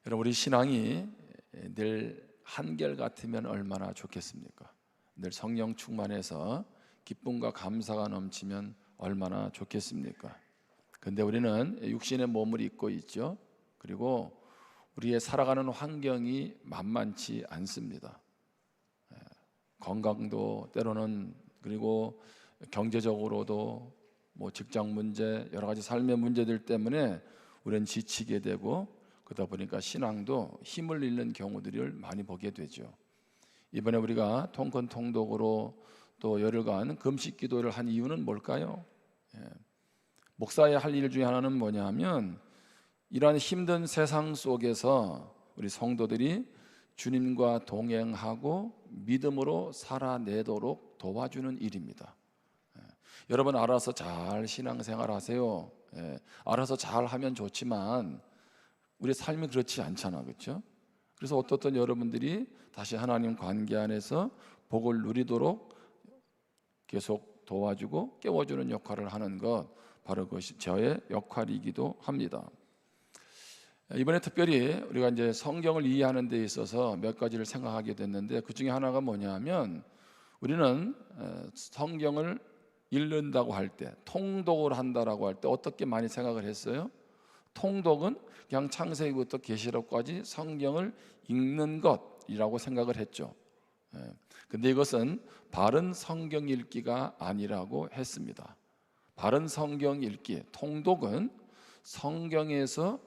여러분, 우리 신앙이 늘 한결같으면 얼마나 좋겠습니까? 늘 성령 충만해서 기쁨과 감사가 넘치면 얼마나 좋겠습니까? 근데 우리는 육신의 몸을 입고 있죠. 그리고 우리의 살아가는 환경이 만만치 않습니다. 건강도 때로는, 그리고 경제적으로도 직장 문제, 여러 가지 삶의 문제들 때문에 우리는 지치게 되고, 그러다 보니까 신앙도 힘을 잃는 경우들을 많이 보게 되죠. 이번에 우리가 통건 통독으로 또 열흘간 금식 기도를 한 이유는 뭘까요? 목사의 할 일 중에 하나는 뭐냐 하면, 이러한 힘든 세상 속에서 우리 성도들이 주님과 동행하고 믿음으로 살아내도록 도와주는 일입니다. 여러분, 알아서 잘 신앙생활 하세요. 알아서 잘 하면 좋지만 우리 삶이 그렇지 않잖아, 그렇죠? 그래서 어떻든 여러분들이 다시 하나님 관계 안에서 복을 누리도록 계속 도와주고 깨워주는 역할을 하는 것, 바로 그것이 저의 역할이기도 합니다. 이번에 특별히 우리가 이제 성경을 이해하는 데 있어서 몇 가지를 생각하게 됐는데, 그 중에 하나가 뭐냐면, 우리는 성경을 읽는다고 할 때, 통독을 한다라고 할 때 어떻게 많이 생각을 했어요? 통독은 그냥 창세기부터 계시록까지 성경을 읽는 것이라고 생각을 했죠. 근데 이것은 바른 성경 읽기가 아니라고 했습니다. 바른 성경 읽기, 통독은 성경에서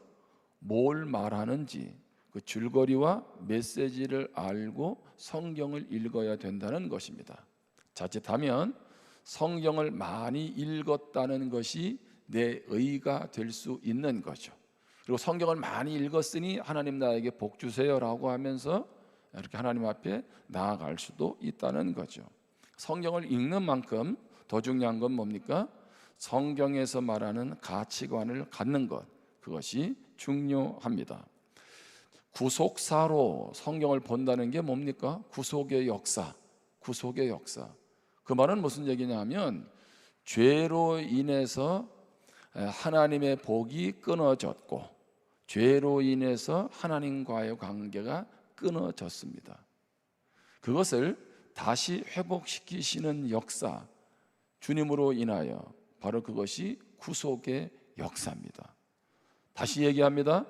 뭘 말하는지 그 줄거리와 메시지를 알고 성경을 읽어야 된다는 것입니다. 자칫하면 성경을 많이 읽었다는 것이 내 의가 될 수 있는 거죠. 그리고 성경을 많이 읽었으니 하나님 나에게 복 주세요라고 하면서 이렇게 하나님 앞에 나아갈 수도 있다는 거죠. 성경을 읽는 만큼 더 중요한 건 뭡니까? 성경에서 말하는 가치관을 갖는 것, 그것이 중요합니다. 구속사로 성경을 본다는 게 뭡니까? 구속의 역사, 구속의 역사. 그 말은 무슨 얘기냐면, 죄로 인해서 하나님의 복이 끊어졌고, 죄로 인해서 하나님과의 관계가 끊어졌습니다. 그것을 다시 회복시키시는 역사, 주님으로 인하여, 바로 그것이 구속의 역사입니다. 다시 얘기합니다.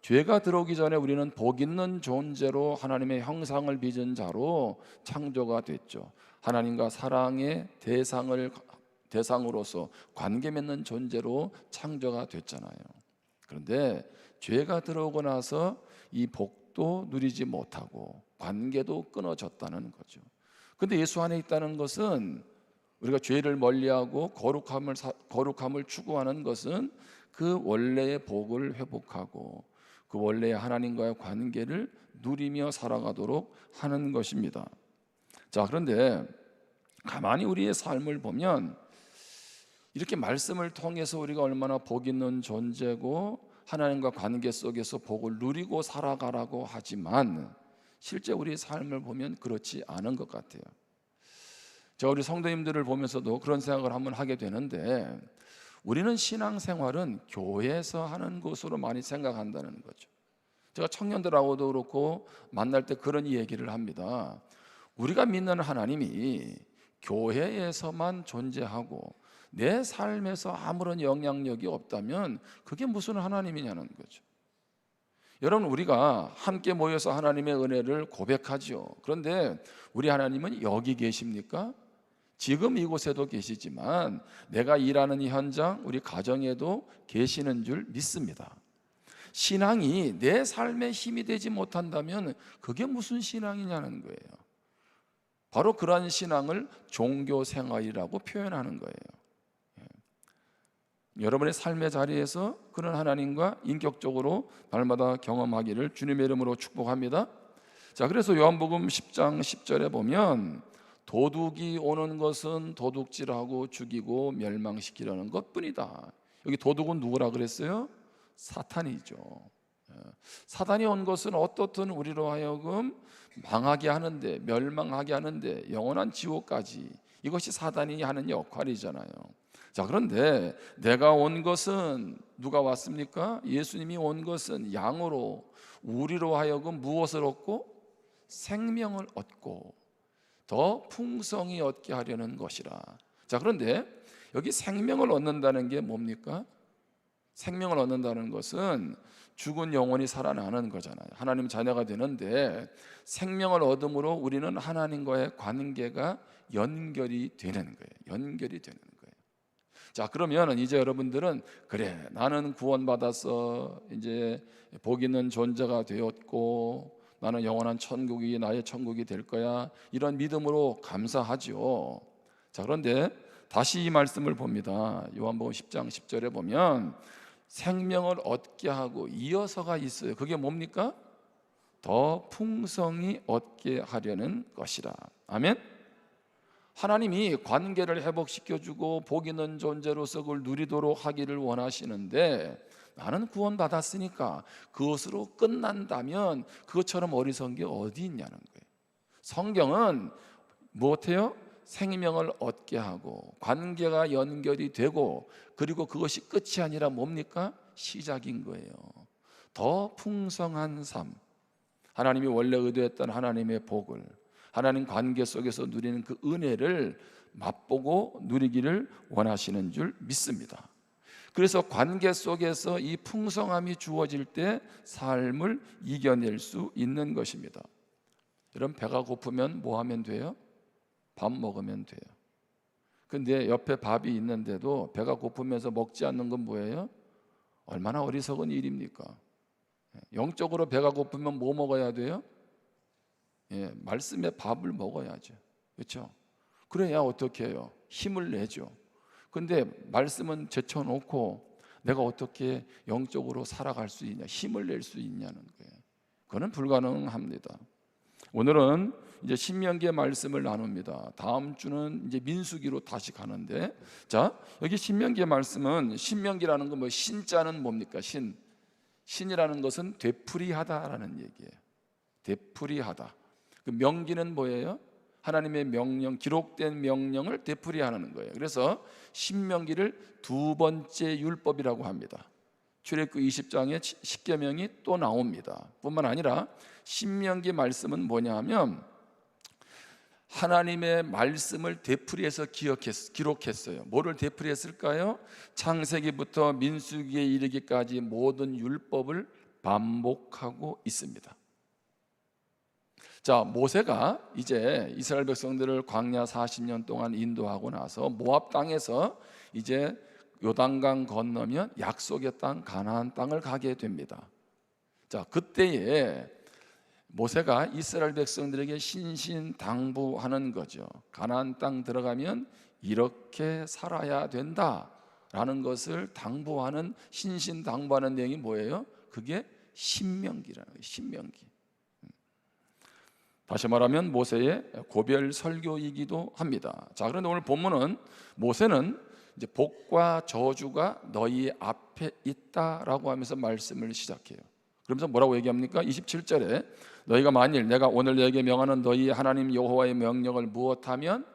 죄가 들어오기 전에 우리는 복 있는 존재로 하나님의 형상을 빚은 자로 창조가 됐죠. 하나님과 사랑의 대상으로서 관계 맺는 존재로 창조가 됐잖아요. 그런데 죄가 들어오고 나서 이 복도 누리지 못하고 관계도 끊어졌다는 거죠. 그런데 예수 안에 있다는 것은, 우리가 죄를 멀리하고 거룩함을 추구하는 것은 그 원래의 복을 회복하고 그 원래의 하나님과의 관계를 누리며 살아가도록 하는 것입니다. 자, 그런데 가만히 우리의 삶을 보면, 이렇게 말씀을 통해서 우리가 얼마나 복 있는 존재고 하나님과 관계 속에서 복을 누리고 살아가라고 하지만, 실제 우리의 삶을 보면 그렇지 않은 것 같아요. 제가 우리 성도님들을 보면서도 그런 생각을 한번 하게 되는데, 우리는 신앙생활은 교회에서 하는 것으로 많이 생각한다는 거죠. 제가 청년들하고도 그렇고 만날 때 그런 얘기를 합니다. 우리가 믿는 하나님이 교회에서만 존재하고 내 삶에서 아무런 영향력이 없다면 그게 무슨 하나님이냐는 거죠. 여러분, 우리가 함께 모여서 하나님의 은혜를 고백하죠. 그런데 우리 하나님은 여기 계십니까? 지금 이곳에도 계시지만 내가 일하는 이 현장, 우리 가정에도 계시는 줄 믿습니다. 신앙이 내 삶에 힘이 되지 못한다면 그게 무슨 신앙이냐는 거예요. 바로 그러한 신앙을 종교생활이라고 표현하는 거예요. 여러분의 삶의 자리에서 그런 하나님과 인격적으로 날마다 경험하기를 주님의 이름으로 축복합니다. 자, 그래서 요한복음 10장 10절에 보면, 도둑이 오는 것은 도둑질하고 죽이고 멸망시키려는 것뿐이다. 여기 도둑은 누구라 그랬어요? 사탄이죠. 사탄이 온 것은 어떻든 우리로 하여금 망하게 하는데, 멸망하게 하는데, 영원한 지옥까지, 이것이 사탄이 하는 역할이잖아요. 자, 그런데 내가 온 것은, 누가 왔습니까? 예수님이 온 것은 양으로 우리로 하여금 무엇을 얻고? 생명을 얻고 더 풍성히 얻게 하려는 것이라. 자, 그런데 여기 생명을 얻는다는 게 뭡니까? 생명을 얻는다는 것은 죽은 영혼이 살아나는 거잖아요. 하나님 자녀가 되는데 생명을 얻음으로 우리는 하나님과의 관계가 연결이 되는 거예요. 연결이 되는 거예요. 자, 그러면 이제 여러분들은, 그래, 나는 구원받아서 이제 복 있는 존재가 되었고 나는 영원한 천국이 나의 천국이 될 거야, 이런 믿음으로 감사하죠. 자, 그런데 다시 이 말씀을 봅니다. 요한복음 10장 10절에 보면 생명을 얻게 하고 이어서가 있어요. 그게 뭡니까? 더 풍성히 얻게 하려는 것이라. 아멘. 하나님이 관계를 회복시켜주고 복 있는 존재로서 그걸 누리도록 하기를 원하시는데, 나는 구원받았으니까 그것으로 끝난다면 그것처럼 어리석은 게 어디 있냐는 거예요. 성경은 무엇해요? 생명을 얻게 하고 관계가 연결이 되고, 그리고 그것이 끝이 아니라 뭡니까? 시작인 거예요. 더 풍성한 삶, 하나님이 원래 의도했던 하나님의 복을, 하나님 관계 속에서 누리는 그 은혜를 맛보고 누리기를 원하시는 줄 믿습니다. 그래서 관계 속에서 이 풍성함이 주어질 때 삶을 이겨낼 수 있는 것입니다. 여러분, 배가 고프면 뭐 하면 돼요? 밥 먹으면 돼요. 근데 옆에 밥이 있는데도 배가 고프면서 먹지 않는 건 뭐예요? 얼마나 어리석은 일입니까? 영적으로 배가 고프면 뭐 먹어야 돼요? 말씀의 밥을 먹어야죠. 그렇죠? 그래야 어떻게 해요? 힘을 내죠. 근데 말씀은 제쳐놓고 내가 어떻게 영적으로 살아갈 수 있냐, 힘을 낼 수 있냐는 거예요. 그거는 불가능합니다. 오늘은 이제 신명기의 말씀을 나눕니다. 다음 주는 이제 민수기로 다시 가는데, 자, 여기 신명기의 말씀은, 신명기라는 건 뭐, 신자는 뭡니까? 신이라는 것은 되풀이하다라는 얘기예요. 되풀이하다. 그 명기는 뭐예요? 하나님의 명령, 기록된 명령을 되풀이하는 거예요. 그래서 신명기를 두 번째 율법이라고 합니다. 출애굽 20장에 십계명이 또 나옵니다. 뿐만 아니라 신명기 말씀은 뭐냐면 하나님의 말씀을 되풀이해서 기록했어요. 뭐를 되풀이했을까요? 창세기부터 민수기에 이르기까지 모든 율법을 반복하고 있습니다. 자, 모세가 이제 이스라엘 백성들을 광야 40년 동안 인도하고 나서 모압 땅에서 이제 요단강 건너면 약속의 땅 가나안 땅을 가게 됩니다. 자, 그때에 모세가 이스라엘 백성들에게 신신당부하는 거죠. 가나안 땅 들어가면 이렇게 살아야 된다라는 것을 당부하는, 신신당부하는 내용이 뭐예요? 그게 신명기라는 거예요. 신명기. 다시 말하면 모세의 고별 설교이기도 합니다. 자, 그런데 오늘 본문은 모세는 이제 복과 저주가 너희 앞에 있다라고 하면서 말씀을 시작해요. 그러면서 뭐라고 얘기합니까? 27절에 너희가 만일 내가 오늘 너희에게 명하는 너희 하나님 여호와의 명령을 무엇하면,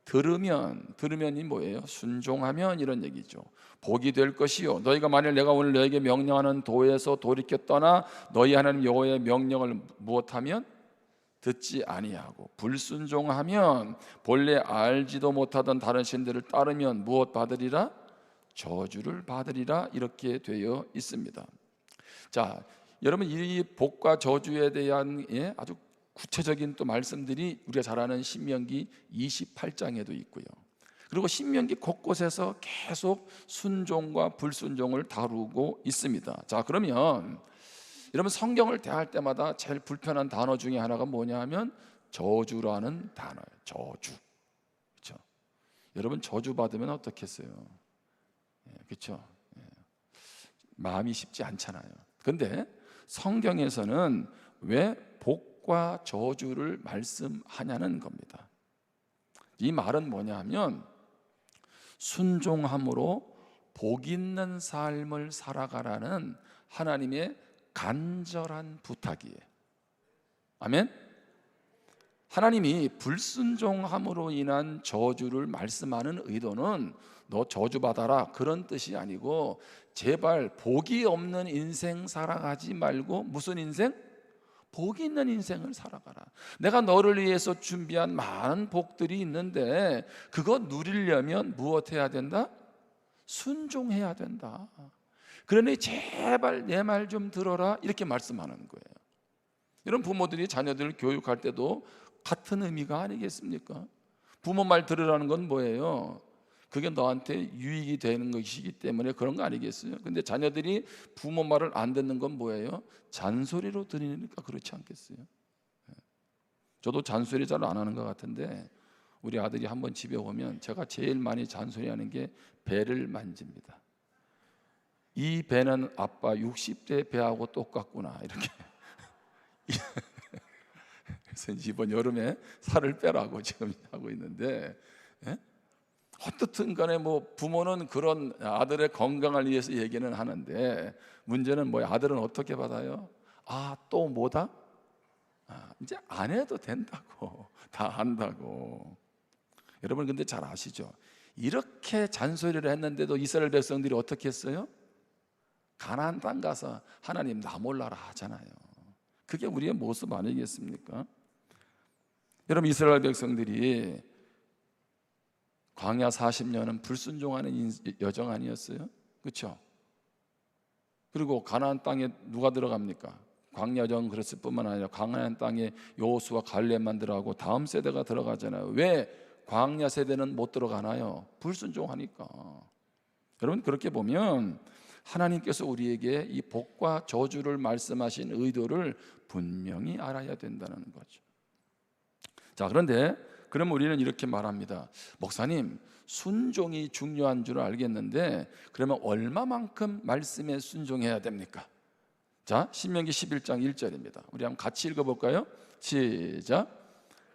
들으면이 뭐예요? 순종하면, 이런 얘기죠. 복이 될 것이요, 너희가 만일 내가 오늘 너희에게 명령하는 도에서 돌이켜 떠나 너희 하나님 여호와의 명령을 무엇하면, 듣지 아니하고 불순종하면, 본래 알지도 못하던 다른 신들을 따르면 무엇 받으리라? 저주를 받으리라, 이렇게 되어 있습니다. 자, 여러분, 이 복과 저주에 대한 아주 구체적인 또 말씀들이 우리가 잘 아는 신명기 28장에도 있고요. 그리고 신명기 곳곳에서 계속 순종과 불순종을 다루고 있습니다. 자, 그러면 여러분, 성경을 대할 때마다 제일 불편한 단어 중에 하나가 뭐냐 하면 저주라는 단어예요. 저주. 그렇죠? 여러분, 저주 받으면 어떻겠어요? 그렇죠? 마음이 쉽지 않잖아요. 그런데 성경에서는 왜 복과 저주를 말씀하냐는 겁니다. 이 말은 뭐냐 하면 순종함으로 복 있는 삶을 살아가라는 하나님의 간절한 부탁이에요. 아멘? 하나님이 불순종함으로 인한 저주를 말씀하는 의도는 너 저주받아라 그런 뜻이 아니고 제발 복이 없는 인생 살아가지 말고 무슨 인생? 복이 있는 인생을 살아가라. 내가 너를 위해서 준비한 많은 복들이 있는데 그거 누리려면 무엇해야 된다? 순종해야 된다. 그러니 제발 내 말 좀 들어라 이렇게 말씀하는 거예요. 이런 부모들이 자녀들을 교육할 때도 같은 의미가 아니겠습니까? 부모 말 들으라는 건 뭐예요? 그게 너한테 유익이 되는 것이기 때문에 그런 거 아니겠어요? 근데 자녀들이 부모 말을 안 듣는 건 뭐예요? 잔소리로 들으니까 그렇지 않겠어요? 저도 잔소리 잘 안 하는 것 같은데 우리 아들이 한번 집에 오면 제가 제일 많이 잔소리하는 게 배를 만집니다. 이 배는 아빠 60대 배하고 똑같구나 이렇게. 그래서 이번 여름에 살을 빼라고 지금 하고 있는데, 예? 어떻든 간에 뭐 부모는 그런 아들의 건강을 위해서 얘기는 하는데 문제는 뭐야? 아들은 어떻게 받아요? 또 뭐다? 이제 안 해도 된다고 다 한다고. 여러분 근데 잘 아시죠? 이렇게 잔소리를 했는데도 이스라엘 백성들이 어떻게 했어요? 가나안 땅 가서 하나님 나 몰라라 하잖아요. 그게 우리의 모습 아니겠습니까? 여러분 이스라엘 백성들이 광야 40년은 불순종하는 여정 아니었어요? 그렇죠? 그리고 가나안 땅에 누가 들어갑니까? 광야 여정 그랬을 뿐만 아니라 가나안 땅에 여호수아 갈렙만 들어가고 다음 세대가 들어가잖아요. 왜 광야 세대는 못 들어가나요? 불순종하니까. 여러분 그렇게 보면 하나님께서 우리에게 이 복과 저주를 말씀하신 의도를 분명히 알아야 된다는 거죠. 자, 그런데 그럼 우리는 이렇게 말합니다. 목사님, 순종이 중요한 줄 알겠는데 그러면 얼마만큼 말씀에 순종해야 됩니까? 자, 신명기 11장 1절입니다. 우리 한번 같이 읽어볼까요? 시작.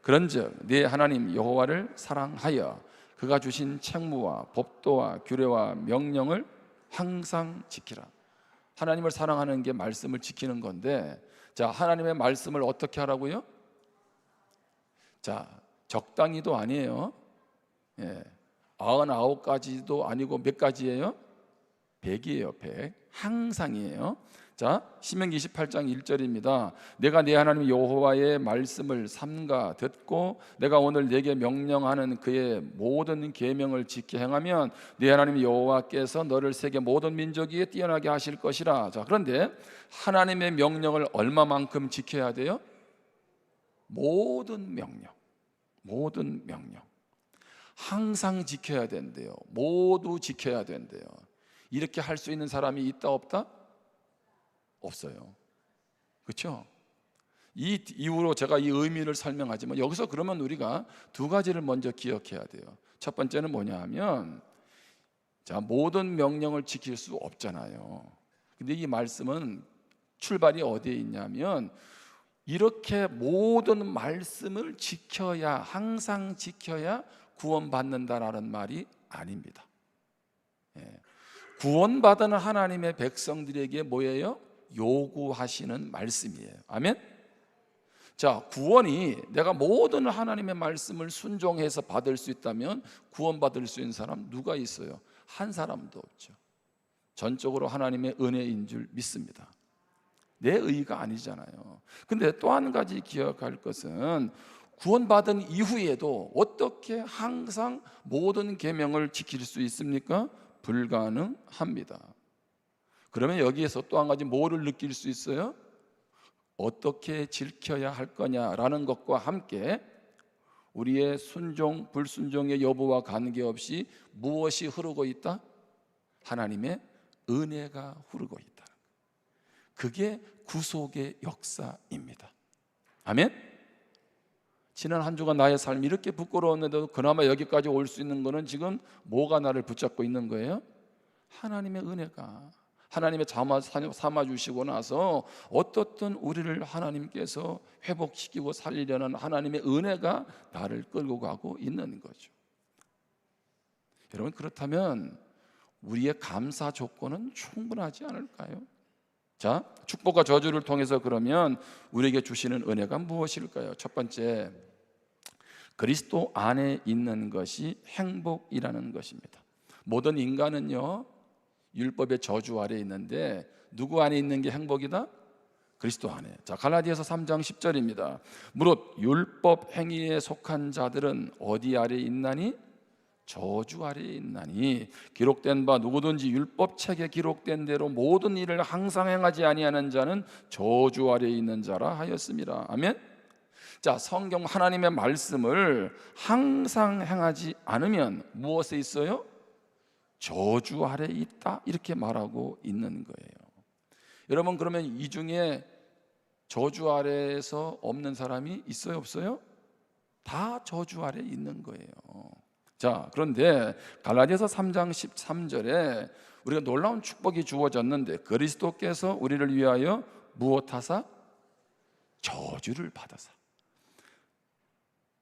그런즉 네 하나님 여호와를 사랑하여 그가 주신 책무와 법도와 규례와 명령을 항상 지키라. 하나님을 사랑하는 게 말씀을 지키는 건데, 자, 하나님의 말씀을 어떻게 하라고요? 자, 적당히도 아니에요. 99가지도 아니고 몇 가지예요? 100이에요. 100. 항상이에요. 자, 신명기 28장 1절입니다. 내가 네 하나님 여호와의 말씀을 삼가 듣고 내가 오늘 네게 명령하는 그의 모든 계명을 지켜 행하면 네 하나님 여호와께서 너를 세계 모든 민족 위에 뛰어나게 하실 것이라. 자, 그런데 하나님의 명령을 얼마만큼 지켜야 돼요? 모든 명령. 모든 명령. 항상 지켜야 된대요. 모두 지켜야 된대요. 이렇게 할 수 있는 사람이 있다 없다? 없어요. 그렇죠? 이 이후로 제가 이 의미를 설명하지만 여기서 그러면 우리가 두 가지를 먼저 기억해야 돼요. 첫 번째는 뭐냐 하면, 자, 모든 명령을 지킬 수 없잖아요. 근데 이 말씀은 출발이 어디에 있냐면 이렇게 모든 말씀을 지켜야, 항상 지켜야 구원받는다라는 말이 아닙니다. 구원받은 하나님의 백성들에게 뭐예요? 요구하시는 말씀이에요. 아멘? 자, 구원이 내가 모든 하나님의 말씀을 순종해서 받을 수 있다면 구원받을 수 있는 사람 누가 있어요? 한 사람도 없죠. 전적으로 하나님의 은혜인 줄 믿습니다. 내 의가 아니잖아요. 근데 또 한 가지 기억할 것은 구원받은 이후에도 어떻게 항상 모든 계명을 지킬 수 있습니까? 불가능합니다. 그러면 여기에서 또 한 가지 뭐를 느낄 수 있어요? 어떻게 지켜야 할 거냐라는 것과 함께 우리의 순종, 불순종의 여부와 관계없이 무엇이 흐르고 있다? 하나님의 은혜가 흐르고 있다. 그게 구속의 역사입니다. 아멘? 지난 한 주간 나의 삶이 이렇게 부끄러웠는데도 그나마 여기까지 올 수 있는 거는 지금 뭐가 나를 붙잡고 있는 거예요? 하나님의 은혜가, 하나님의 삼아주시고 나서 어떻든 우리를 하나님께서 회복시키고 살리려는 하나님의 은혜가 나를 끌고 가고 있는 거죠. 여러분, 그렇다면 우리의 감사 조건은 충분하지 않을까요? 자, 축복과 저주를 통해서 그러면 우리에게 주시는 은혜가 무엇일까요? 첫 번째, 그리스도 안에 있는 것이 행복이라는 것입니다. 모든 인간은요 율법의 저주 아래에 있는데 누구 안에 있는 게 행복이다? 그리스도 안에. 자, 갈라디아서 3장 10절입니다. 무릇 율법 행위에 속한 자들은 어디 아래에 있나니? 저주 아래에 있나니. 기록된 바 누구든지 율법책에 기록된 대로 모든 일을 항상 행하지 아니하는 자는 저주 아래에 있는 자라 하였습니다. 아멘. 자, 성경 하나님의 말씀을 항상 행하지 않으면 무엇에 있어요? 저주 아래에 있다, 이렇게 말하고 있는 거예요. 여러분, 그러면 이 중에 저주 아래에서 없는 사람이 있어요, 없어요? 다 저주 아래에 있는 거예요. 자, 그런데 갈라디아서 3장 13절에 우리가 놀라운 축복이 주어졌는데 그리스도께서 우리를 위하여 무엇하사? 저주를 받아사.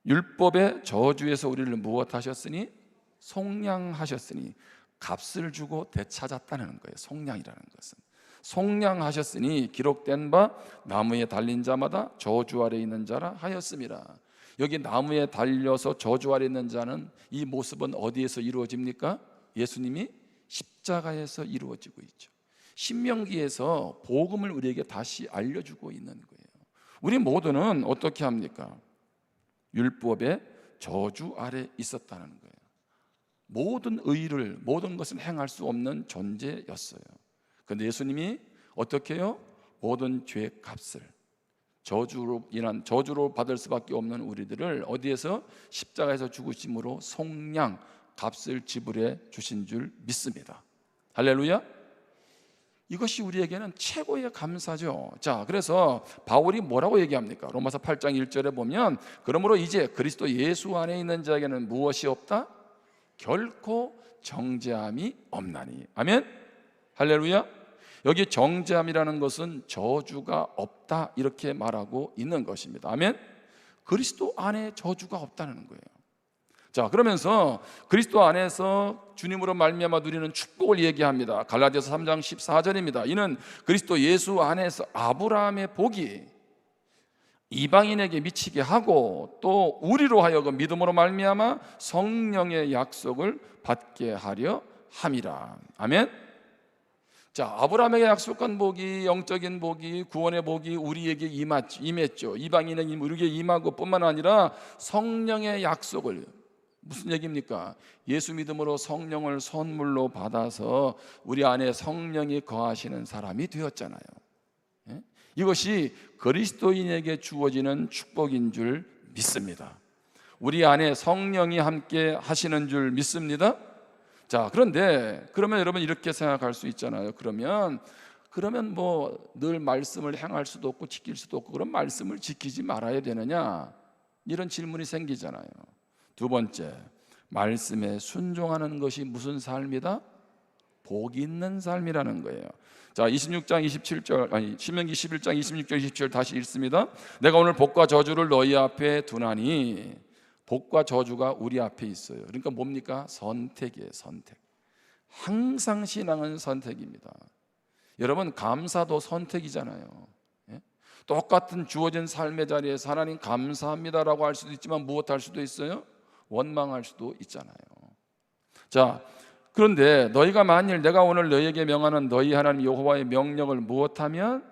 율법의 저주에서 우리를 무엇하셨으니? 속량하셨으니. 값을 주고 되찾았다는 거예요. 속량이라는 것은 속량하셨으니 기록된 바 나무에 달린 자마다 저주 아래 있는 자라 하였습니다. 여기 나무에 달려서 저주 아래 있는 자는 이 모습은 어디에서 이루어집니까? 예수님이 십자가에서 이루어지고 있죠. 신명기에서 복음을 우리에게 다시 알려주고 있는 거예요. 우리 모두는 어떻게 합니까? 율법의 저주 아래 있었다는 거예요. 모든 의를, 모든 것을 행할 수 없는 존재였어요. 그런데 예수님이 어떻게 해요? 모든 죄의 값을, 저주로 인한 저주로 받을 수밖에 없는 우리들을 어디에서? 십자가에서 죽으심으로 속량, 값을 지불해 주신 줄 믿습니다. 할렐루야. 이것이 우리에게는 최고의 감사죠. 자, 그래서 바울이 뭐라고 얘기합니까? 로마서 8장 1절에 보면 그러므로 이제 그리스도 예수 안에 있는 자에게는 무엇이 없다? 결코 정죄함이 없나니. 아멘. 할렐루야. 여기 정죄함이라는 것은 저주가 없다, 이렇게 말하고 있는 것입니다. 아멘. 그리스도 안에 저주가 없다는 거예요. 자, 그러면서 그리스도 안에서 주님으로 말미암아 누리는 축복을 얘기합니다. 갈라디아서 3장 14절입니다. 이는 그리스도 예수 안에서 아브라함의 복이 이방인에게 미치게 하고 또 우리로 하여금 믿음으로 말미암아 성령의 약속을 받게 하려 함이라. 아멘. 자, 아브라함에게 약속한 복이, 영적인 복이, 구원의 복이 우리에게 임했죠. 이방인에게 우리에게 임하고 뿐만 아니라 성령의 약속을, 무슨 얘기입니까? 예수 믿음으로 성령을 선물로 받아서 우리 안에 성령이 거하시는 사람이 되었잖아요. 예? 이것이 그리스도인에게 주어지는 축복인 줄 믿습니다. 우리 안에 성령이 함께 하시는 줄 믿습니다. 자, 그런데 그러면 여러분 이렇게 생각할 수 있잖아요. 그러면 뭐 늘 말씀을 행할 수도 없고 지킬 수도 없고 그런 말씀을 지키지 말아야 되느냐, 이런 질문이 생기잖아요. 두 번째, 말씀에 순종하는 것이 무슨 삶이다? 복 있는 삶이라는 거예요. 자, 26장 27절, 신명기 11장 26절 27절 다시 읽습니다. 내가 오늘 복과 저주를 너희 앞에 두나니. 복과 저주가 우리 앞에 있어요. 그러니까 뭡니까? 선택이에요. 선택. 항상 신앙은 선택입니다. 여러분, 감사도 선택이잖아요. 예? 똑같은 주어진 삶의 자리에서 하나님 감사합니다라고 할 수도 있지만 무엇할 수도 있어요? 원망할 수도 있잖아요. 자, 그런데 너희가 만일 내가 오늘 너희에게 명하는 너희 하나님 여호와의 명령을 무엇하면?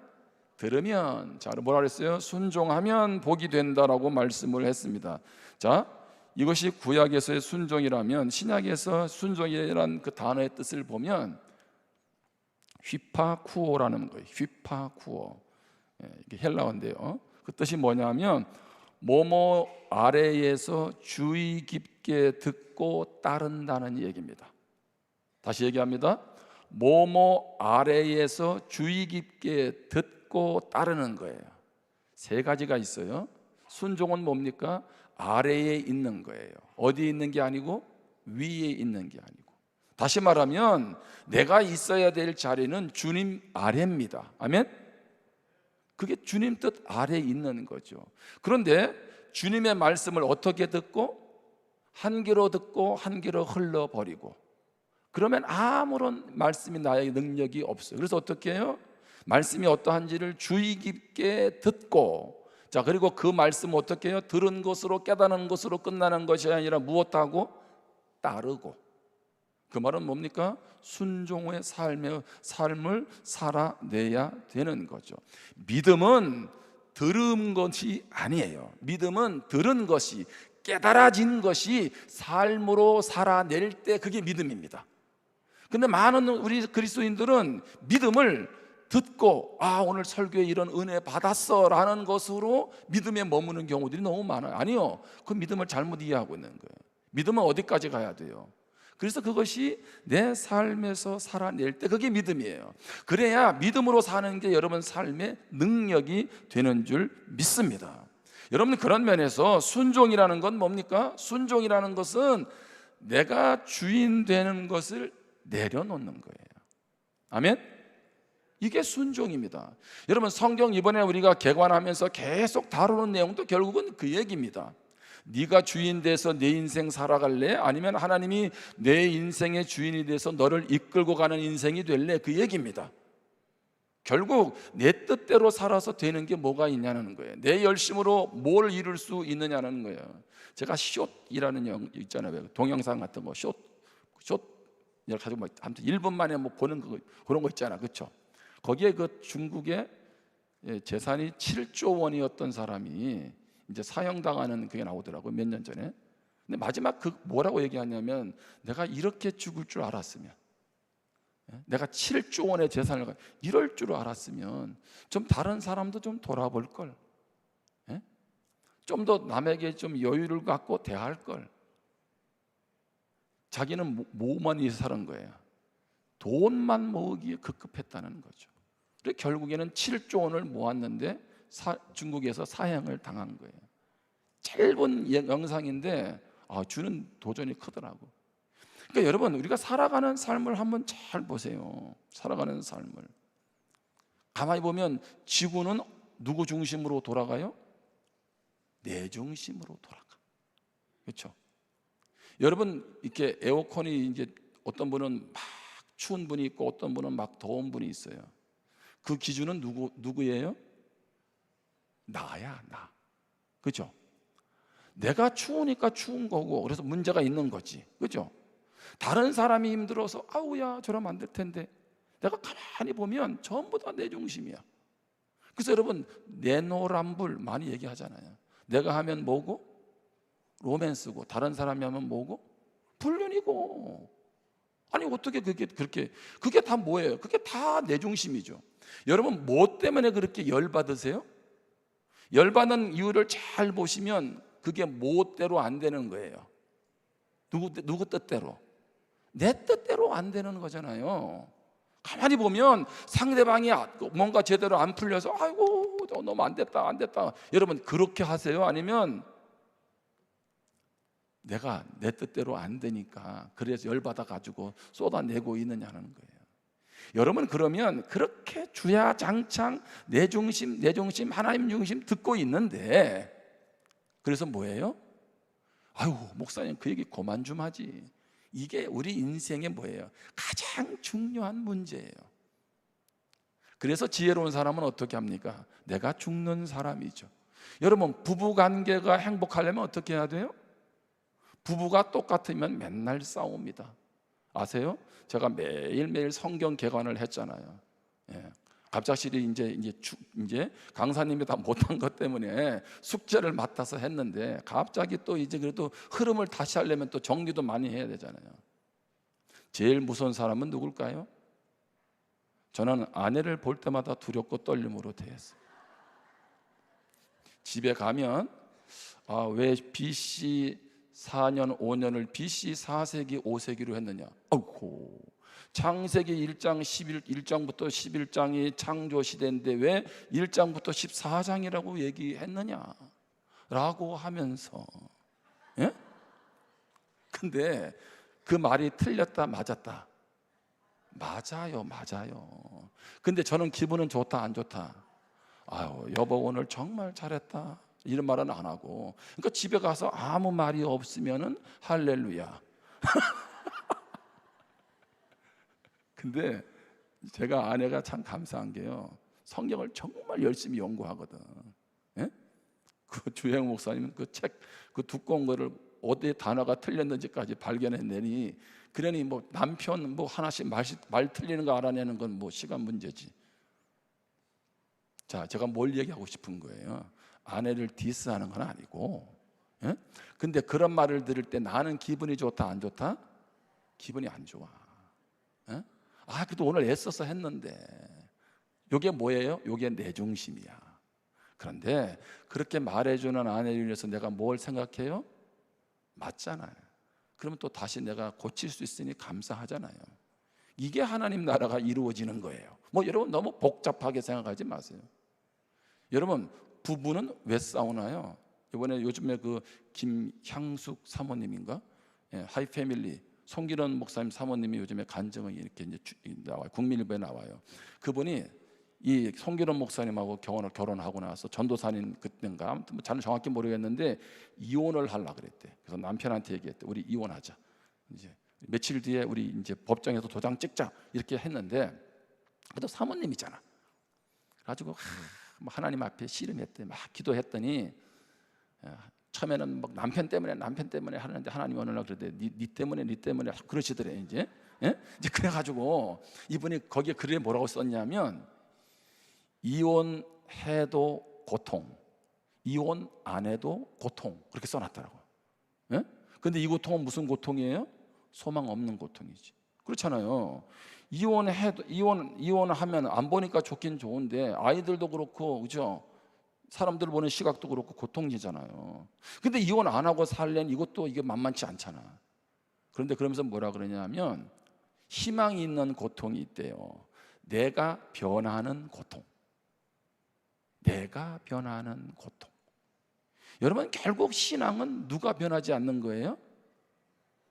들으면. 자, 뭐라 그랬어요? 순종하면 복이 된다라고 말씀을 했습니다. 자, 이것이 구약에서의 순종이라면 신약에서 순종이라는 그 단어의 뜻을 보면 휘파쿠오라는 거예요. 휘파쿠오. 이게 헬라어인데요. 그 뜻이 뭐냐면 뭐뭐 아래에서 주의 깊게 듣고 따른다는 얘기입니다. 다시 얘기합니다. 뭐뭐 아래에서 주의 깊게 듣고 따르는 거예요. 세 가지가 있어요. 순종은 뭡니까? 아래에 있는 거예요. 어디에 있는 게 아니고 위에 있는 게 아니고. 다시 말하면 내가 있어야 될 자리는 주님 아래입니다. 아멘? 그게 주님 뜻 아래에 있는 거죠. 그런데 주님의 말씀을 어떻게 듣고? 한 귀로 듣고 한 귀로 흘러버리고, 그러면 아무런 말씀이 나의 능력이 없어요. 그래서 어떻게 해요? 말씀이 어떠한지를 주의 깊게 듣고, 자, 그리고 그 말씀을 어떻게 해요? 들은 것으로 깨닫는 것으로 끝나는 것이 아니라 무엇하고? 따르고. 그 말은 뭡니까? 순종의 삶을 살아내야 되는 거죠. 믿음은 들은 것이 아니에요. 믿음은 들은 것이, 깨달아진 것이 삶으로 살아낼 때 그게 믿음입니다. 근데 많은 우리 그리스도인들은 믿음을 듣고 오늘 설교에 이런 은혜 받았어 라는 것으로 믿음에 머무는 경우들이 너무 많아요. 아니요, 그 믿음을 잘못 이해하고 있는 거예요. 믿음은 어디까지 가야 돼요? 그래서 그것이 내 삶에서 살아낼 때 그게 믿음이에요. 그래야 믿음으로 사는 게 여러분 삶의 능력이 되는 줄 믿습니다. 여러분, 그런 면에서 순종이라는 건 뭡니까? 순종이라는 것은 내가 주인 되는 것을 내려놓는 거예요. 아멘? 이게 순종입니다. 여러분, 성경 이번에 우리가 개관하면서 계속 다루는 내용도 결국은 그 얘기입니다. 네가 주인 돼서 내 인생 살아갈래? 아니면 하나님이 내 인생의 주인이 돼서 너를 이끌고 가는 인생이 될래? 그 얘기입니다. 결국 내 뜻대로 살아서 되는 게 뭐가 있냐는 거예요. 내 열심으로 뭘 이룰 수 있느냐는 거예요. 제가 숏이라는 영 있잖아요. 동영상 같은 거 숏 이렇게 가지고 아무튼 1분 만에 뭐 보는 거, 그런 거 있잖아, 그렇죠? 거기에 그 중국의 재산이 7조 원이었던 사람이 이제 사형당하는 그게 나오더라고요, 몇 년 전에. 근데 마지막 그 뭐라고 얘기하냐면, 내가 이렇게 죽을 줄 알았으면, 내가 7조 원의 재산을 이럴 줄 알았으면 좀 다른 사람도 좀 돌아볼 걸, 좀 더 남에게 좀 여유를 갖고 대할 걸. 자기는 뭐만 위해서 사는 거예요? 돈만 모으기에 급급했다는 거죠. 그래서 결국에는 7조 원을 모았는데 중국에서 사형을 당한 거예요. 짧은 영상인데 주는 도전이 크더라고. 그러니까 여러분, 우리가 살아가는 삶을 한번 잘 보세요. 살아가는 삶을 가만히 보면 지구는 누구 중심으로 돌아가요? 내 중심으로 돌아가. 그렇죠? 여러분, 이렇게 에어컨이 이제 어떤 분은 막 추운 분이 있고 어떤 분은 막 더운 분이 있어요. 그 기준은 누구예요? 나야, 나. 그죠? 내가 추우니까 추운 거고, 그래서 문제가 있는 거지. 그죠? 다른 사람이 힘들어서 아우야 저러면 안 될 텐데, 내가 가만히 보면 전부 다 내 중심이야. 그래서 여러분, 내노란불 많이 얘기하잖아요. 내가 하면 뭐고? 로맨스고, 다른 사람이 하면 뭐고? 불륜이고. 아니 어떻게 그게 다 뭐예요? 그게 다 내 중심이죠. 여러분, 뭐 때문에 그렇게 열받으세요? 열받는 이유를 잘 보시면 그게 뭐 대로 안 되는 거예요. 누구 뜻대로? 내 뜻대로 안 되는 거잖아요. 가만히 보면 상대방이 뭔가 제대로 안 풀려서 아이고 너무 안 됐다. 여러분, 그렇게 하세요? 아니면 내가 내 뜻대로 안 되니까 그래서 열받아 가지고 쏟아내고 있느냐는 거예요. 여러분, 그러면 그렇게 주야장창 내 중심 하나님 중심 듣고 있는데, 그래서 뭐예요? 아유 목사님 그 얘기 그만 좀 하지. 이게 우리 인생의 뭐예요? 가장 중요한 문제예요. 그래서 지혜로운 사람은 어떻게 합니까? 내가 죽는 사람이죠. 여러분, 부부관계가 행복하려면 어떻게 해야 돼요? 부부가 똑같으면 맨날 싸웁니다. 아세요? 제가 매일매일 성경 개관을 했잖아요. 갑작스레 이제 강사님이 다 못한 것 때문에 숙제를 맡아서 했는데, 갑자기 또 이제 그래도 흐름을 다시 하려면 또 정리도 많이 해야 되잖아요. 제일 무서운 사람은 누굴까요? 저는 아내를 볼 때마다 두렵고 떨림으로 대했어요. 집에 가면 왜 BC 4년 5년을 BC 4세기 5세기로 했느냐? 아이고, 창세기 1장 1장부터 11장이 창조 시대인데 왜 1장부터 14장이라고 얘기했느냐? 라고 하면서, 근데 그 말이 틀렸다 맞았다? 맞아요. 근데 저는 기분은 좋다 안 좋다? 아유 여보 오늘 정말 잘했다, 이런 말은 안 하고, 그러니까 집에 가서 아무 말이 없으면은 할렐루야. 근데 제가 아내가 참 감사한 게요, 성경을 정말 열심히 연구하거든. 그 주영 목사님은 그 책 그 두꺼운 거를 어디에 단어가 틀렸는지까지 발견해내니, 그러니 뭐 남편 뭐 하나씩 말 틀리는 거 알아내는 건 뭐 시간 문제지. 자, 제가 뭘 얘기하고 싶은 거예요? 아내를 디스하는 건 아니고, 예? 근데 그런 말을 들을 때 나는 기분이 좋다 안 좋다? 기분이 안 좋아. 예? 아, 그래도 오늘 애써서 했는데. 요게 뭐예요? 요게 내 중심이야. 그런데 그렇게 말해주는 아내를 위해서 내가 뭘 생각해요? 맞잖아요. 그러면 또 다시 내가 고칠 수 있으니 감사하잖아요. 이게 하나님 나라가 이루어지는 거예요. 뭐 여러분 너무 복잡하게 생각하지 마세요. 여러분, 부부는 왜 싸우나요? 이번에 요즘에 그 김향숙 사모님인가? 예, 하이패밀리 송기론 목사님 사모님이 요즘에 간증을 이렇게 이제 나와요. 국민일보에 나와요. 그분이 이 송기론 목사님하고 결혼하고 나서 전도사님 그때인가 아무튼 뭐 잘 정확히 모르겠는데 이혼을 하려고 그랬대. 그래서 남편한테 얘기했대. 우리 이혼하자. 이제 며칠 뒤에 우리 이제 법정에서 도장 찍자 이렇게 했는데, 그래도 사모님이잖아. 그래가지고 뭐 하나님 앞에 씨름했대. 막 기도했더니 처음에는 막 남편 때문에 하는데 하나님 어느 날 그러대. 네 때문에 그러시더래 이제. 예? 이제 그래가지고 이분이 거기에 글에 뭐라고 썼냐면, 이혼해도 고통, 이혼 안 해도 고통, 그렇게 써놨더라고요. 예? 근데 이 고통은 무슨 고통이에요? 소망 없는 고통이지. 그렇잖아요. 이혼하면 안 보니까 좋긴 좋은데 아이들도 그렇고, 그죠? 사람들 보는 시각도 그렇고 고통이잖아요. 근데 이혼 안 하고 살려면 이것도 이게 만만치 않잖아. 그런데 그러면서 뭐라 그러냐면, 희망이 있는 고통이 있대요. 내가 변하는 고통. 내가 변하는 고통. 여러분, 결국 신앙은 누가 변하지 않는 거예요?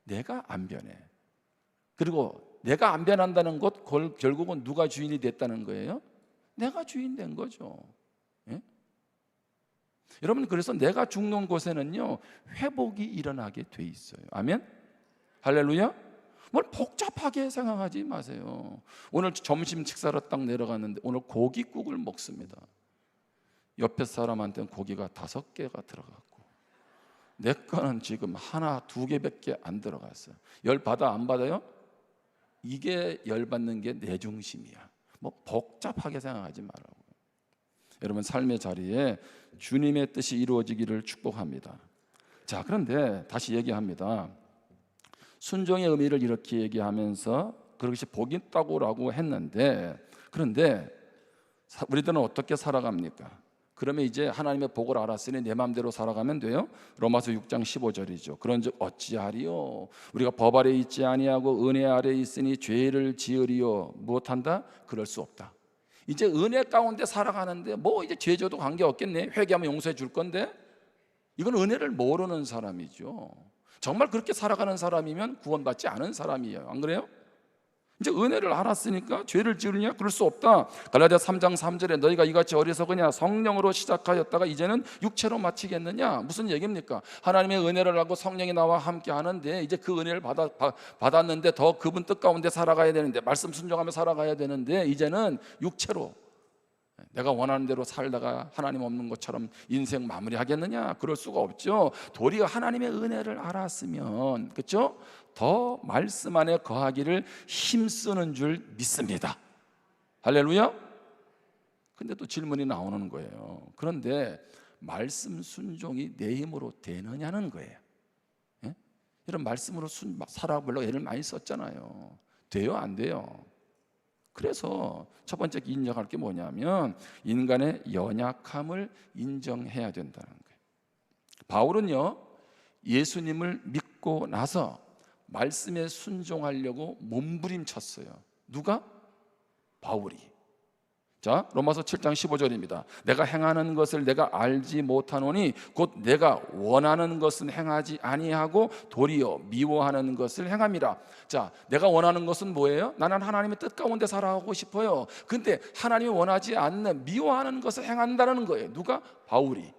내가 안 변해. 그리고 내가 안 변한다는 것, 결국은 누가 주인이 됐다는 거예요? 내가 주인 된 거죠. 예? 여러분, 그래서 내가 죽는 곳에는요 회복이 일어나게 돼 있어요. 아멘? 할렐루야? 뭘 복잡하게 생각하지 마세요. 오늘 점심 식사로 딱 내려갔는데 오늘 고깃국을 먹습니다. 옆에 사람한테는 고기가 5개가 들어갔고 내 거는 지금 하나, 2개밖에 안 들어갔어요. 열 받아 안 받아요? 이게 열 받는 게 내 중심이야. 뭐 복잡하게 생각하지 말라고. 여러분, 삶의 자리에 주님의 뜻이 이루어지기를 축복합니다. 자, 그런데 다시 얘기합니다. 순종의 의미를 이렇게 얘기하면서 그것이 복이 있다고라고 했는데, 그런데 우리들은 어떻게 살아갑니까? 그러면 이제 하나님의 복을 알았으니 내 마음대로 살아가면 돼요? 로마서 6장 15절이죠. 그런즉 어찌하리요? 우리가 법 아래 있지 아니하고 은혜 아래 있으니 죄를 지으리요? 무엇한다? 그럴 수 없다. 이제 은혜 가운데 살아가는데 뭐 이제 죄져도 관계없겠네. 회개하면 용서해 줄 건데. 이건 은혜를 모르는 사람이죠. 정말 그렇게 살아가는 사람이면 구원받지 않은 사람이에요. 안 그래요? 이제 은혜를 알았으니까 죄를 지으느냐? 그럴 수 없다. 갈라디아 3장 3절에 너희가 이같이 어리석으냐? 성령으로 시작하였다가 이제는 육체로 마치겠느냐? 무슨 얘기입니까? 하나님의 은혜를 알고 성령이 나와 함께 하는데 이제 그 은혜를 받았는데 더 그분 뜻 가운데 살아가야 되는데, 말씀 순종하며 살아가야 되는데 이제는 육체로 내가 원하는 대로 살다가 하나님 없는 것처럼 인생 마무리하겠느냐? 그럴 수가 없죠. 도리어 하나님의 은혜를 알았으면, 그렇죠? 더 말씀 안에 거하기를 힘쓰는 줄 믿습니다. 할렐루야. 근데 또 질문이 나오는 거예요. 그런데 말씀 순종이 내 힘으로 되느냐는 거예요. 예? 이런 말씀으로 살아보려고 애를 많이 썼잖아요. 돼요? 안 돼요? 그래서 첫 번째 인정할 게 뭐냐면 인간의 연약함을 인정해야 된다는 거예요. 바울은요, 예수님을 믿고 나서 말씀에 순종하려고 몸부림쳤어요. 누가? 바울이. 자, 로마서 7장 15절입니다. 내가 행하는 것을 내가 알지 못하노니 곧 내가 원하는 것은 행하지 아니하고 도리어 미워하는 것을 행함이라. 자, 내가 원하는 것은 뭐예요? 나는 하나님의 뜻 가운데 살아가고 싶어요. 근데 하나님이 원하지 않는 미워하는 것을 행한다는 거예요. 누가? 바울이.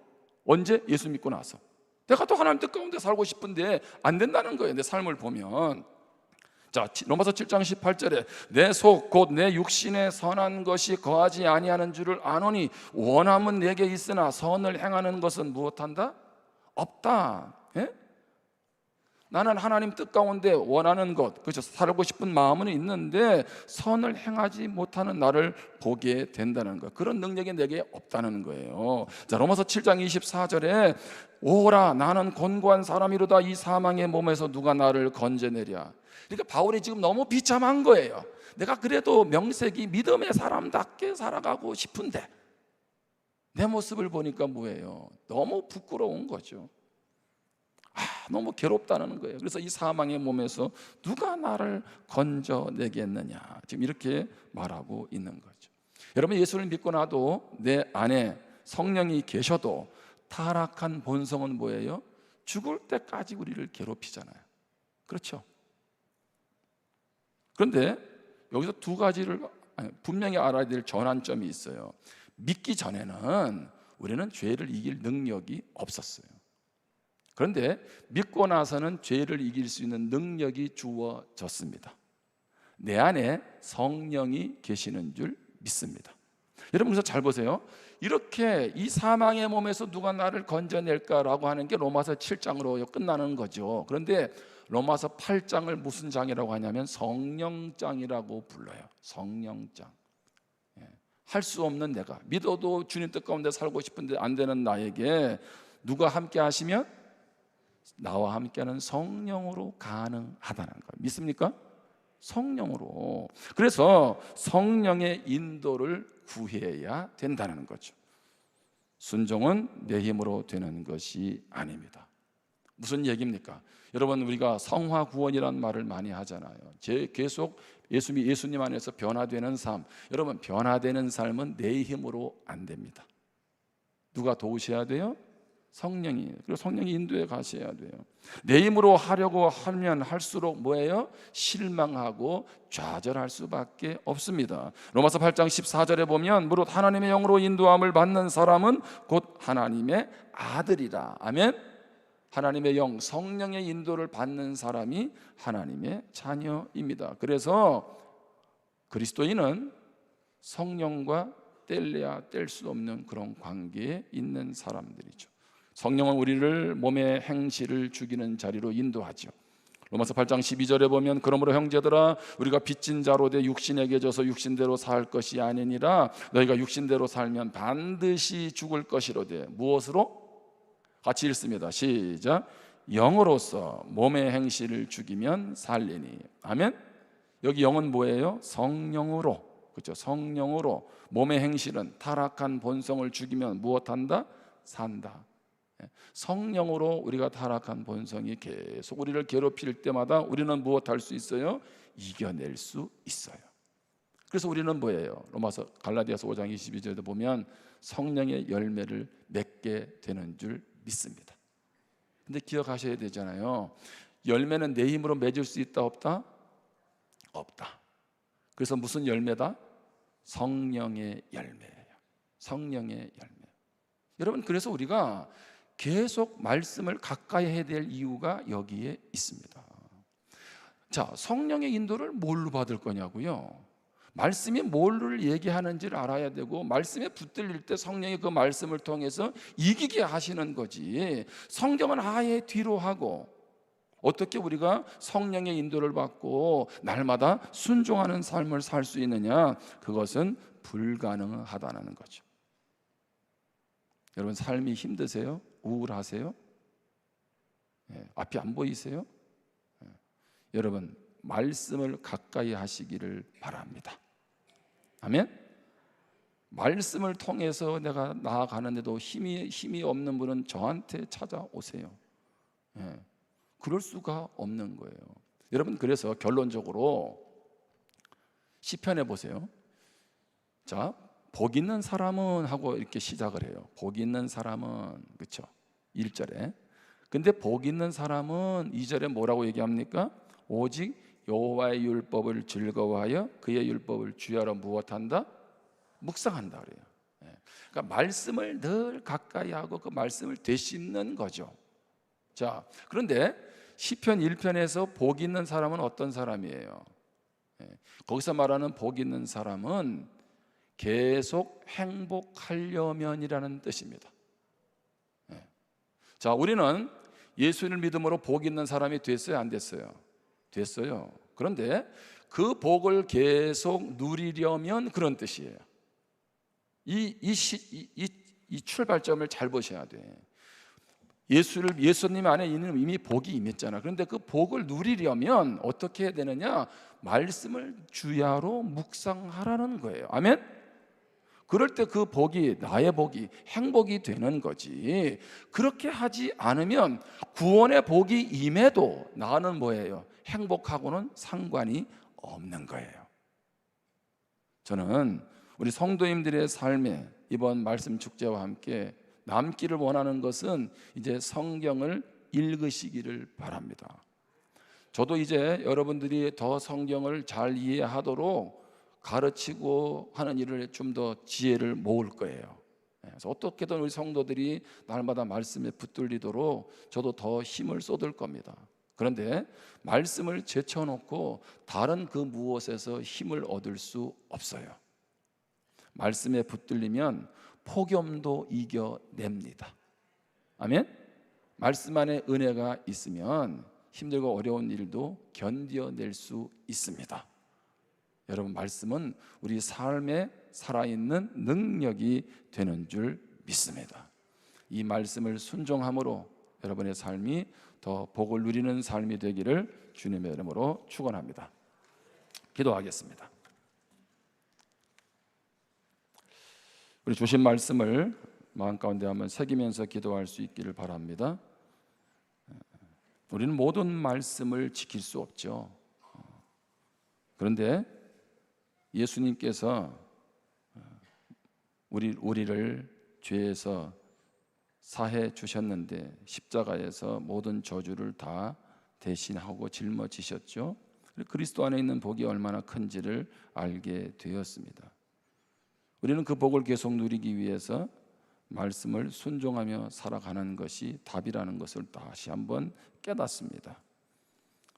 언제? 예수 믿고 나서. 내가 또 하나님 뜻 가운데 살고 싶은데 안 된다는 거예요. 내 삶을 보면. 자, 로마서 7장 18절에 내 속 곧 내 육신에 선한 것이 거하지 아니하는 줄을 아노니 원함은 내게 있으나 선을 행하는 것은 무엇한다? 없다. 예? 나는 하나님 뜻 가운데 원하는 것, 그렇죠, 살고 싶은 마음은 있는데 선을 행하지 못하는 나를 보게 된다는 것, 그런 능력이 내게 없다는 거예요. 자, 로마서 7장 24절에 오라 나는 곤고한 사람이로다 이 사망의 몸에서 누가 나를 건져내랴. 그러니까 바울이 지금 너무 비참한 거예요. 내가 그래도 명색이 믿음의 사람답게 살아가고 싶은데 내 모습을 보니까 뭐예요? 너무 부끄러운 거죠. 너무 괴롭다는 거예요. 그래서 이 사망의 몸에서 누가 나를 건져내겠느냐, 지금 이렇게 말하고 있는 거죠. 여러분, 예수를 믿고 나도 내 안에 성령이 계셔도 타락한 본성은 뭐예요? 죽을 때까지 우리를 괴롭히잖아요. 그렇죠? 그런데 여기서 두 가지를 분명히 알아야 될 전환점이 있어요. 믿기 전에는 우리는 죄를 이길 능력이 없었어요. 그런데 믿고 나서는 죄를 이길 수 있는 능력이 주어졌습니다. 내 안에 성령이 계시는 줄 믿습니다. 여러분, 그래서 잘 보세요. 이렇게 이 사망의 몸에서 누가 나를 건져낼까라고 하는 게 로마서 7장으로 끝나는 거죠. 그런데 로마서 8장을 무슨 장이라고 하냐면 성령장이라고 불러요. 성령장. 할 수 없는 내가, 믿어도 주님 뜻 가운데 살고 싶은데 안 되는 나에게 누가 함께 하시면 나와 함께하는 성령으로 가능하다는 거 믿습니까? 성령으로. 그래서 성령의 인도를 구해야 된다는 거죠. 순종은 내 힘으로 되는 것이 아닙니다. 무슨 얘기입니까? 여러분, 우리가 성화 구원이라는 말을 많이 하잖아요. 계속 예수님 안에서 변화되는 삶. 여러분, 변화되는 삶은 내 힘으로 안 됩니다. 누가 도우셔야 돼요? 성령이. 그리고 성령이 인도해 가셔야 돼요. 내 힘으로 하려고 하면 할수록 뭐예요? 실망하고 좌절할 수밖에 없습니다. 로마서 8장 14절에 보면 무릇 하나님의 영으로 인도함을 받는 사람은 곧 하나님의 아들이라. 아멘. 하나님의 영, 성령의 인도를 받는 사람이 하나님의 자녀입니다. 그래서 그리스도인은 성령과 뗄래야 뗄 수 없는 그런 관계에 있는 사람들이죠. 성령은 우리를 몸의 행실을 죽이는 자리로 인도하죠. 로마서 8장 12절에 보면 그러므로 형제들아 우리가 빚진 자로 돼 육신에게 져서 육신대로 살 것이 아니니라. 너희가 육신대로 살면 반드시 죽을 것이로되 무엇으로? 같이 읽습니다. 시작. 영으로서 몸의 행실을 죽이면 살리니. 아멘. 여기 영은 뭐예요? 성령으로. 그렇죠? 성령으로. 몸의 행실은 타락한 본성을 죽이면 무엇한다? 산다. 성령으로 우리가 타락한 본성이 계속 우리를 괴롭힐 때마다 우리는 무엇할 수 있어요? 이겨낼 수 있어요. 그래서 우리는 뭐예요? 로마서 갈라디아서 5장 22절에 보면 성령의 열매를 맺게 되는 줄 믿습니다. 근데 기억하셔야 되잖아요. 열매는 내 힘으로 맺을 수 있다 없다? 없다. 그래서 무슨 열매다? 성령의 열매예요. 성령의 열매. 여러분, 그래서 우리가 계속 말씀을 가까이 해야 될 이유가 여기에 있습니다. 자, 성령의 인도를 뭘로 받을 거냐고요? 말씀이 뭘를 얘기하는지를 알아야 되고, 말씀에 붙들릴 때 성령이 그 말씀을 통해서 이기게 하시는 거지. 성경은 아예 뒤로 하고 어떻게 우리가 성령의 인도를 받고 날마다 순종하는 삶을 살 수 있느냐? 그것은 불가능하다는 거죠. 여러분, 삶이 힘드세요? 우울하세요? 앞이 안 보이세요? 여러분, 말씀을 가까이 하시기를 바랍니다. 아멘. 말씀을 통해서 내가 나아가는데도 힘이 없는 분은 저한테 찾아오세요. 그럴 수가 없는 거예요. 여러분, 그래서 결론적으로 시편에 보세요. 자, 복 있는 사람은 하고 이렇게 시작을 해요. 복 있는 사람은, 그렇죠? 1절에. 근데 복 있는 사람은 2절에 뭐라고 얘기합니까? 오직 여호와의 율법을 즐거워하여 그의 율법을 주야로 무엇한다? 묵상한다 그래요. 그러니까 말씀을 늘 가까이 하고 그 말씀을 되씹는 거죠. 자, 그런데 시편 1편에서 복 있는 사람은 어떤 사람이에요? 거기서 말하는 복 있는 사람은 계속 행복하려면이라는 뜻입니다. 자, 우리는 예수를 믿음으로 복 있는 사람이 됐어요, 안 됐어요? 됐어요. 그런데 그 복을 계속 누리려면 그런 뜻이에요. 이 출발점을 잘 보셔야 돼. 예수님 안에 있는 이미 복이 임했잖아. 그런데 그 복을 누리려면 어떻게 해야 되느냐? 말씀을 주야로 묵상하라는 거예요. 아멘? 그럴 때 그 복이 나의 복이 행복이 되는 거지. 그렇게 하지 않으면 구원의 복이 임해도 나는 뭐예요? 행복하고는 상관이 없는 거예요. 저는 우리 성도님들의 삶에 이번 말씀 축제와 함께 남기를 원하는 것은 이제 성경을 읽으시기를 바랍니다. 저도 이제 여러분들이 더 성경을 잘 이해하도록 가르치고 하는 일을 좀 더 지혜를 모을 거예요. 그래서 어떻게든 우리 성도들이 날마다 말씀에 붙들리도록 저도 더 힘을 쏟을 겁니다. 그런데 말씀을 제쳐놓고 다른 그 무엇에서 힘을 얻을 수 없어요. 말씀에 붙들리면 폭염도 이겨냅니다. 아멘? 말씀 안에 은혜가 있으면 힘들고 어려운 일도 견뎌낼 수 있습니다. 여러분, 말씀은 우리 삶에 살아있는 능력이 되는 줄 믿습니다. 이 말씀을 순종함으로 여러분의 삶이 더 복을 누리는 삶이 되기를 주님의 이름으로 축원합니다. 기도하겠습니다. 우리 주신 말씀을 마음 가운데 한번 새기면서 기도할 수 있기를 바랍니다. 우리는 모든 말씀을 지킬 수 없죠. 그런데 예수님께서 우리를 죄에서 사해 주셨는데 십자가에서 모든 저주를 다 대신하고 짊어지셨죠. 그리스도 안에 있는 복이 얼마나 큰지를 알게 되었습니다. 우리는 그 복을 계속 누리기 위해서 말씀을 순종하며 살아가는 것이 답이라는 것을 다시 한번 깨닫습니다.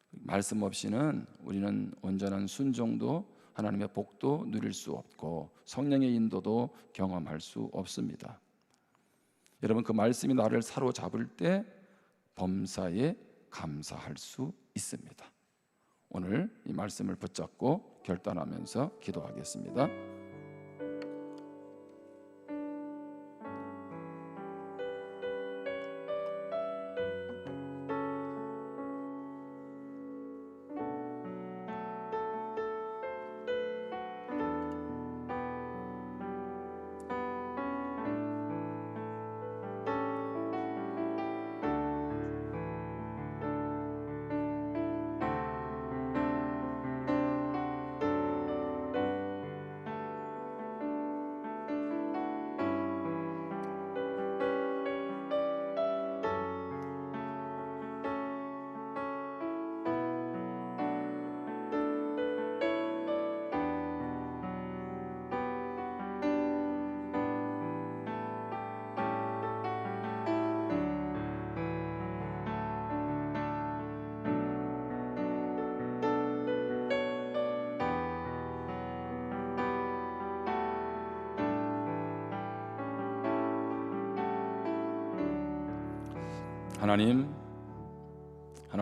말씀 없이는 우리는 온전한 순종도 하나님의 복도 누릴 수 없고 성령의 인도도 경험할 수 없습니다. 여러분, 그 말씀이 나를 사로잡을 때 범사에 감사할 수 있습니다. 오늘 이 말씀을 붙잡고 결단하면서 기도하겠습니다.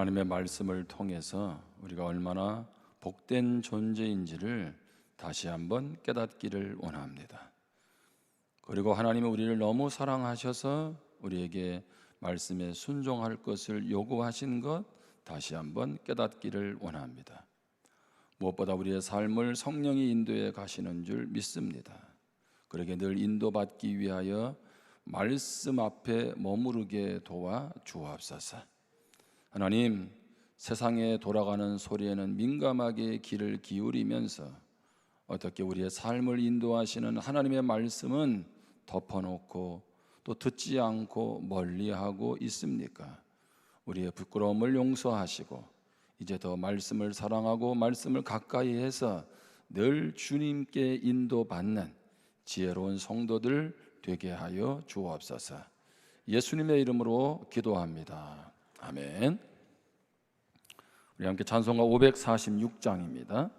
하나님의 말씀을 통해서 우리가 얼마나 복된 존재인지를 다시 한번 깨닫기를 원합니다. 그리고 하나님은 우리를 너무 사랑하셔서 우리에게 말씀에 순종할 것을 요구하신 것 다시 한번 깨닫기를 원합니다. 무엇보다 우리의 삶을 성령이 인도해 가시는 줄 믿습니다. 그러게 늘 인도받기 위하여 말씀 앞에 머무르게 도와 주옵소서. 하나님, 세상에 돌아가는 소리에는 민감하게 귀를 기울이면서 어떻게 우리의 삶을 인도하시는 하나님의 말씀은 덮어놓고 또 듣지 않고 멀리하고 있습니까? 우리의 부끄러움을 용서하시고 이제 더 말씀을 사랑하고 말씀을 가까이 해서 늘 주님께 인도받는 지혜로운 성도들 되게 하여 주옵소서. 예수님의 이름으로 기도합니다. 아멘. 우리 함께 찬송가 546장입니다.